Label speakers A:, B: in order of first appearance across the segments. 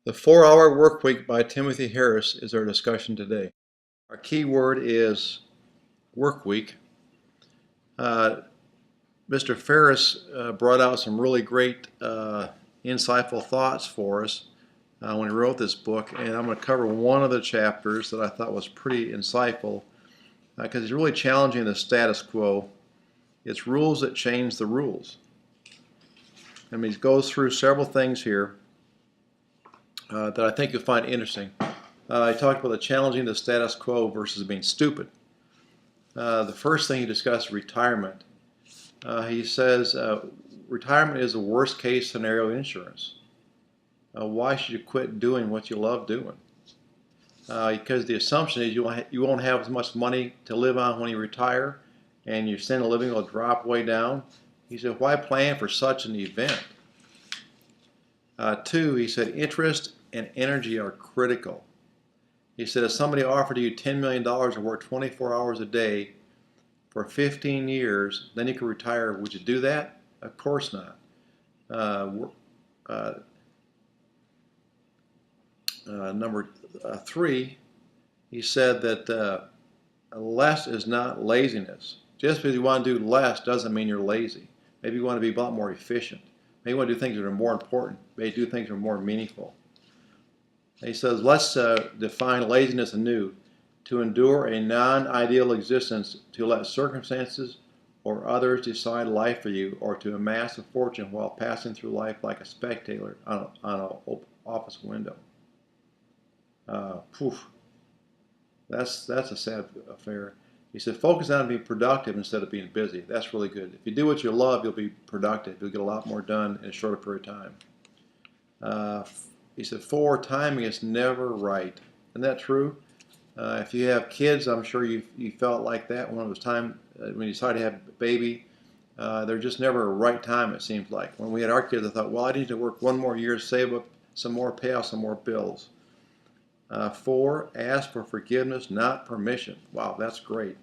A: The 4 Hour Workweek by Timothy Ferriss is our discussion today. Our key word is workweek. Mr. Ferriss brought out some really great insightful thoughts for us when he wrote this book, and I'm going to cover one of the chapters that I thought was pretty insightful because it's really challenging the status quo. It's rules that change the rules. I mean, he goes through several things here that I think you'll find interesting. He talked about the challenging the status quo versus being stupid. The first thing he discussed is retirement. He says retirement is the worst case scenario in insurance. Why should you quit doing what you love doing? Because the assumption is you won't have as much money to live on when you retire, and your standard of living will drop way down. He said, why plan for such an event? Two, he said, interest and energy are critical. He said, if somebody offered you $10 million to work 24 hours a day for 15 years, then you could retire, would you do that? Of course not. Number three, he said that less is not laziness. Just because you want to do less doesn't mean you're lazy. Maybe you want to be a lot more efficient. Maybe you want to do things that are more important. Maybe do things that are more meaningful. He says, let's define laziness anew: to endure a non-ideal existence, to let circumstances or others decide life for you, or to amass a fortune while passing through life like a spectator on an office window. That's a sad affair. He said, focus on being productive instead of being busy. That's really good. If you do what you love, you'll be productive. You'll get a lot more done in a shorter period of time. He said, four, timing is never right. Isn't that true? If you have kids, I'm sure you felt like that when it was time, when you decided to have a baby. There's just never a right time, it seems like. When we had our kids, I thought, well, I need to work one more year, save up some more, pay off some more bills. Four, ask for forgiveness, not permission. Wow, that's great.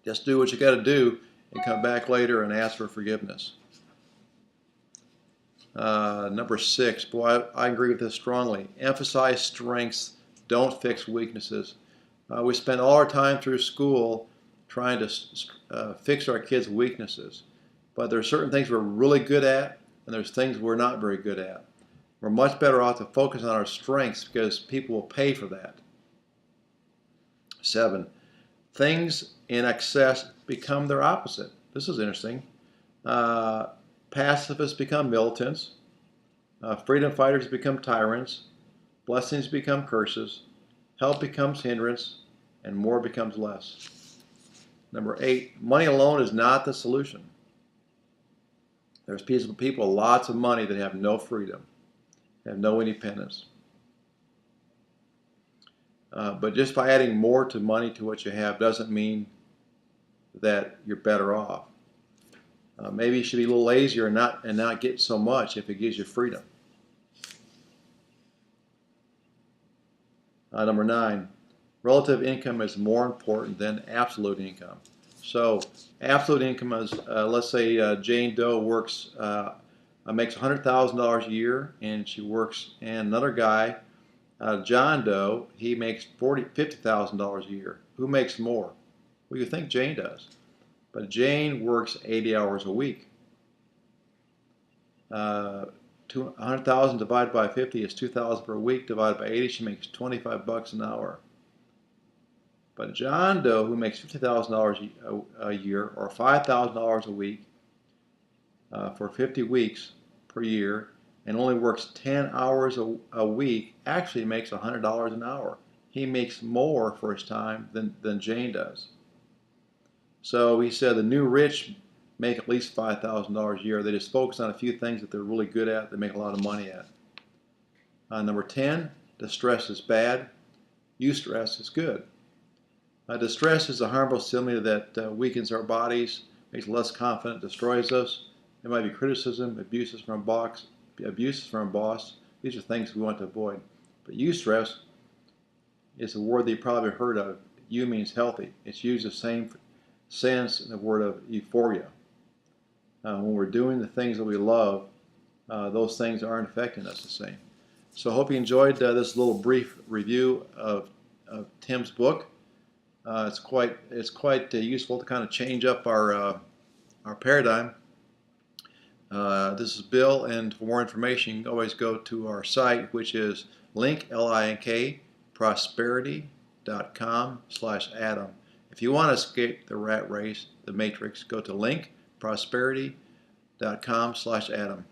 A: Just do what you got to do and come back later and ask for forgiveness. Number six, boy, I agree with this strongly. Emphasize strengths, don't fix weaknesses. We spend all our time through school trying to fix our kids' weaknesses, but there are certain things we're really good at, and there's things we're not very good at. We're much better off to focus on our strengths because people will pay for that. Seven, things in excess become their opposite. This is interesting. Pacifists become militants. Freedom fighters become tyrants. Blessings become curses. Help becomes hindrance. And more becomes less. Number eight, money alone is not the solution. There's people with lots of money that have no freedom, have no independence. But just by adding more to money to what you have doesn't mean that you're better off. Maybe you should be a little lazier and not get so much if it gives you freedom. Number nine, relative income is more important than absolute income. So absolute income is, let's say Jane Doe makes $100,000 a year, and and another guy, John Doe, he makes $50,000 a year. Who makes more? Well, you think Jane does. But Jane works 80 hours a week. 100,000 divided by 50 is 2,000 per week. Divided by 80, she makes 25 bucks an hour. But John Doe, who makes $50,000 a year or $5,000 a week for 50 weeks per year, and only works 10 hours a week, actually makes $100 an hour. He makes more for his time than Jane does. So he said the new rich make at least $5,000 a year. They just focus on a few things that they're really good at, they make a lot of money at. Number 10, distress is bad, eustress is good. Distress is a harmful stimuli that weakens our bodies, makes us less confident, destroys us. It might be criticism, abuses from a boss. These are things we want to avoid. But eustress is a word that you probably heard of. Eu means healthy. It's used the same sense in the word of euphoria. When we're doing the things that we love, those things aren't affecting us the same. So I hope you enjoyed this little brief review of Tim's book. It's quite useful to kind of change up our paradigm. This is Bill, and for more information, you can always go to our site, which is link prosperity.com/Adam. If you want to escape the rat race, the matrix, go to link prosperity.com/Adam.